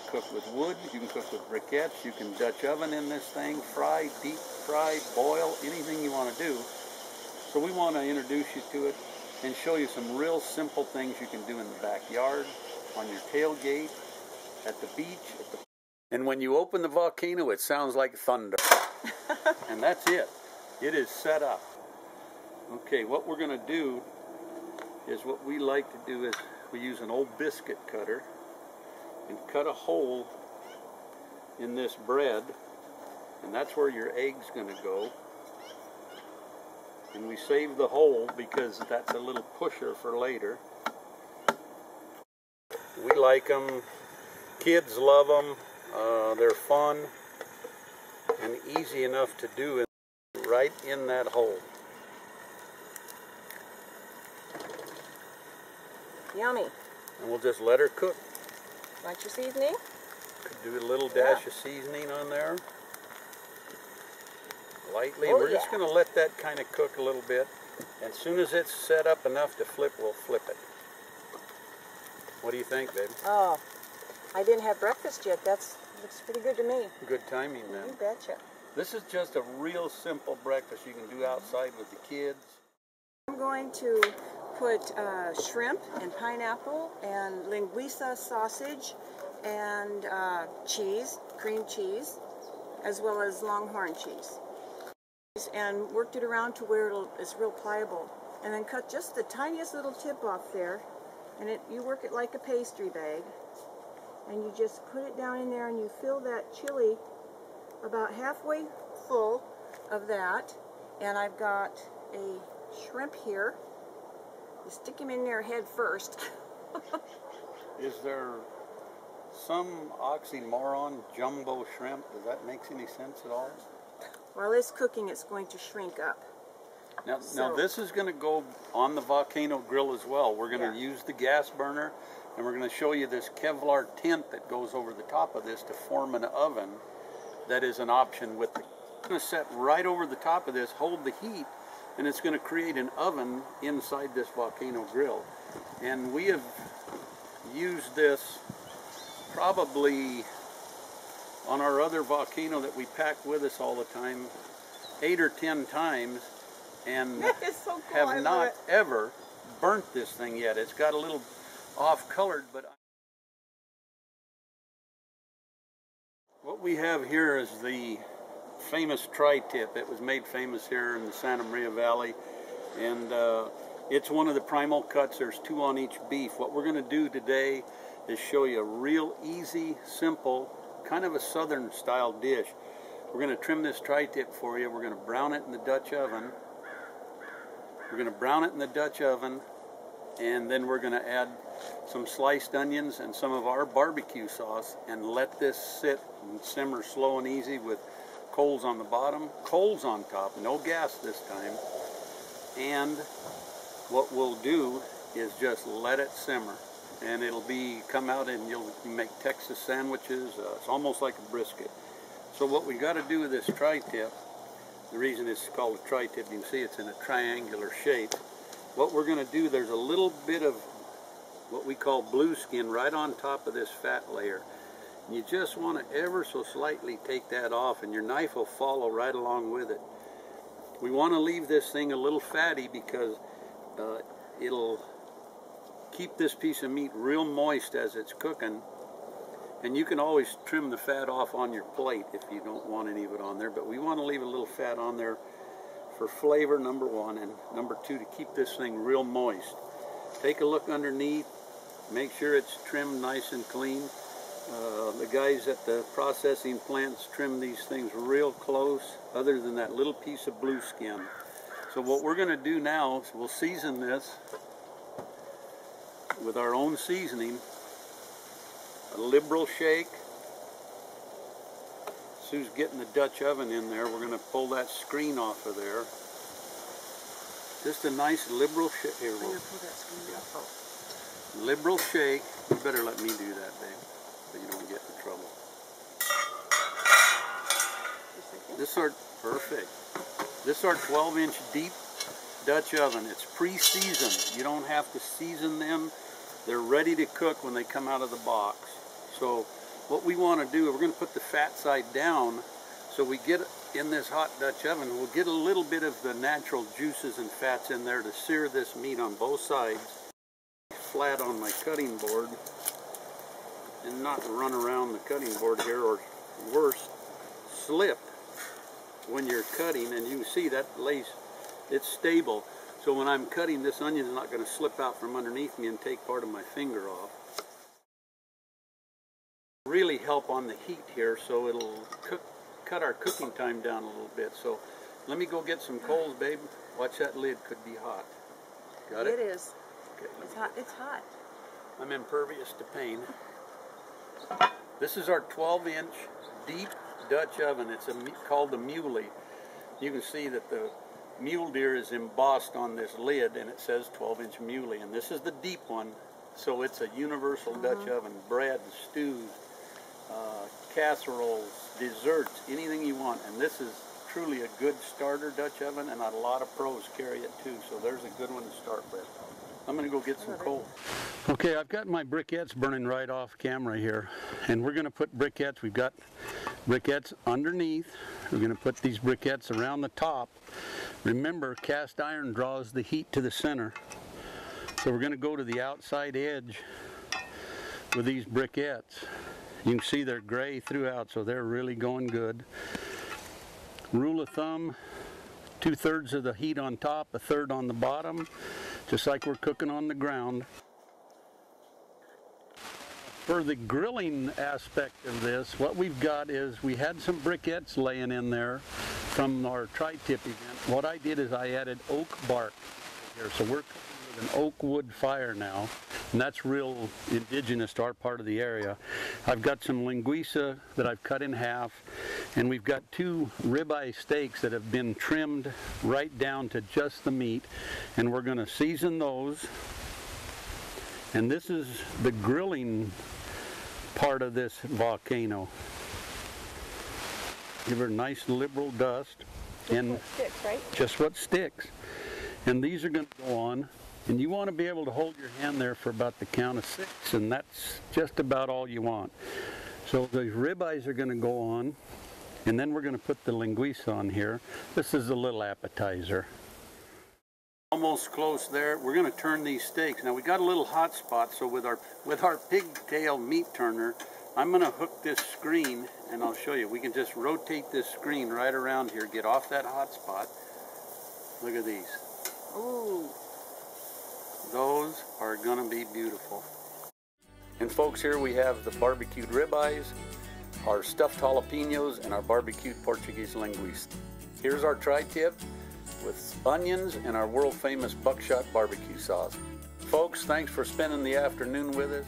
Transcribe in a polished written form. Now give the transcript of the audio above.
cook with wood, you can cook with briquettes, you can Dutch oven in this thing, fry, deep fry, boil, anything you want to do. So we want to introduce you to it and show you some real simple things you can do in the backyard, on your tailgate, at the beach. And when you open the volcano, it sounds like thunder. And that's it. It is set up. Okay, what we're going to do is what we like to do is we use an old biscuit cutter and cut a hole in this bread, and that's where your egg's going to go. And we save the hole because that's a little pusher for later. We like them. Kids love them. They're fun and easy enough to do right in that hole. Yummy. And we'll just let her cook. Want your seasoning? Could do a little dash of seasoning on there. Lightly. Oh, We're just going to let that kind of cook a little bit. And as soon as it's set up enough to flip, we'll flip it. What do you think, babe? Oh, I didn't have breakfast yet. Looks pretty good to me. Good timing then. You betcha. This is just a real simple breakfast you can do outside with the kids. I'm going to put shrimp and pineapple and linguiça sausage and cheese, cream cheese, as well as longhorn cheese. And worked it around to where it's real pliable. And then cut just the tiniest little tip off there. And you work it like a pastry bag. And you just put it down in there and you fill that chili about halfway full of that. And I've got a shrimp here. You stick him in there head first. Is there some oxymoron, jumbo shrimp? Does that make any sense at all? While it's cooking, it's going to shrink up. Now this is going to go on the volcano grill as well. We're going to use the gas burner, and we're going to show you this Kevlar tent that goes over the top of this to form an oven. That is an option with the. It's going to set right over the top of this, hold the heat, and it's going to create an oven inside this volcano grill. And we have used this probably on our other volcano that we pack with us all the time 8 or 10 times, and so cool. Have not ever burnt this thing yet. It's got a little off-colored, but what we have here is the famous tri-tip. It was made famous here in the Santa Maria Valley, and it's one of the primal cuts. There's 2 on each beef. What we're going to do today is show you a real easy, simple, kind of a southern style dish. We're going to trim this tri-tip for you. We're going to brown it in the Dutch oven. We're going to brown it in the Dutch oven, and then we're going to add some sliced onions and some of our barbecue sauce and let this sit and simmer slow and easy with coals on the bottom, coals on top, no gas this time. And what we'll do is just let it simmer, and it'll come out and you'll make Texas sandwiches. It's almost like a brisket. So what we got to do with this tri-tip, the reason it's called a tri-tip, you can see it's in a triangular shape. What we're going to do, there's a little bit of what we call blue skin right on top of this fat layer. And you just want to ever so slightly take that off, and your knife will follow right along with it. We want to leave this thing a little fatty because it'll keep this piece of meat real moist as it's cooking. And you can always trim the fat off on your plate if you don't want any of it on there, but we want to leave a little fat on there for flavor, number 1, and number 2, to keep this thing real moist. Take a look underneath, make sure it's trimmed nice and clean. The guys at the processing plants trim these things real close, other than that little piece of blue skin. So what we're going to do now is we'll season this with our own seasoning. A liberal shake. Sue's getting the Dutch oven in there. We're going to pull that screen off of there. Just a nice liberal shake. Here, I'm going to pull that screen off. Liberal shake. You better let me do that, babe, so you don't get in trouble. Perfect. This is our 12-inch deep Dutch oven. It's pre-seasoned. You don't have to season them. They're ready to cook when they come out of the box. So what we want to do, we're going to put the fat side down, so we get in this hot Dutch oven, we'll get a little bit of the natural juices and fats in there to sear this meat on both sides, flat on my cutting board, and not run around the cutting board here, or worse, slip when you're cutting. And you can see that lace, it's stable, so when I'm cutting, this onion is not going to slip out from underneath me and take part of my finger off. Really help on the heat here, so it'll cut our cooking time down a little bit. So let me go get some coals, babe. Watch that lid, could be hot. Got it? It is. Okay. It's hot. It's hot. I'm impervious to pain. This is our 12-inch deep Dutch oven. It's called the Muley. You can see that the mule deer is embossed on this lid, and it says 12-inch Muley. And this is the deep one, so it's a universal Dutch oven. Bread, stews, casseroles, desserts, anything you want. And this is truly a good starter Dutch oven, and a lot of pros carry it too, so there's a good one to start with. I'm going to go get some coal. Okay, I've got my briquettes burning right off camera here, and we're going to put briquettes. We've got briquettes underneath. We're going to put these briquettes around the top. Remember, cast iron draws the heat to the center, so we're going to go to the outside edge with these briquettes. You can see they're gray throughout, so they're really going good. Rule of thumb, 2/3 of the heat on top, 1/3 on the bottom, just like we're cooking on the ground. For the grilling aspect of this, what we've got is we had some briquettes laying in there from our tri-tip event. What I did is I added oak bark here, so we're cooking with an oak wood fire now, and that's real indigenous to our part of the area. I've got some linguiça that I've cut in half, and we've got 2 ribeye steaks that have been trimmed right down to just the meat, and we're going to season those. And this is the grilling part of this volcano. Give her a nice liberal dust, and what sticks, right? Just what sticks. And these are going to go on, and you want to be able to hold your hand there for about the count of 6, and that's just about all you want. So the ribeyes are going to go on, and then we're going to put the linguiça on here. This is a little appetizer. Almost close there. We're going to turn these steaks. Now we got a little hot spot, so with our pigtail meat turner, I'm going to hook this screen, and I'll show you. We can just rotate this screen right around here, get off that hot spot. Look at these. Ooh. Those are going to be beautiful. And folks, here we have the barbecued ribeyes, our stuffed jalapenos, and our barbecued Portuguese linguiça. Here's our tri-tip with onions and our world famous buckshot barbecue sauce. Folks, thanks for spending the afternoon with us.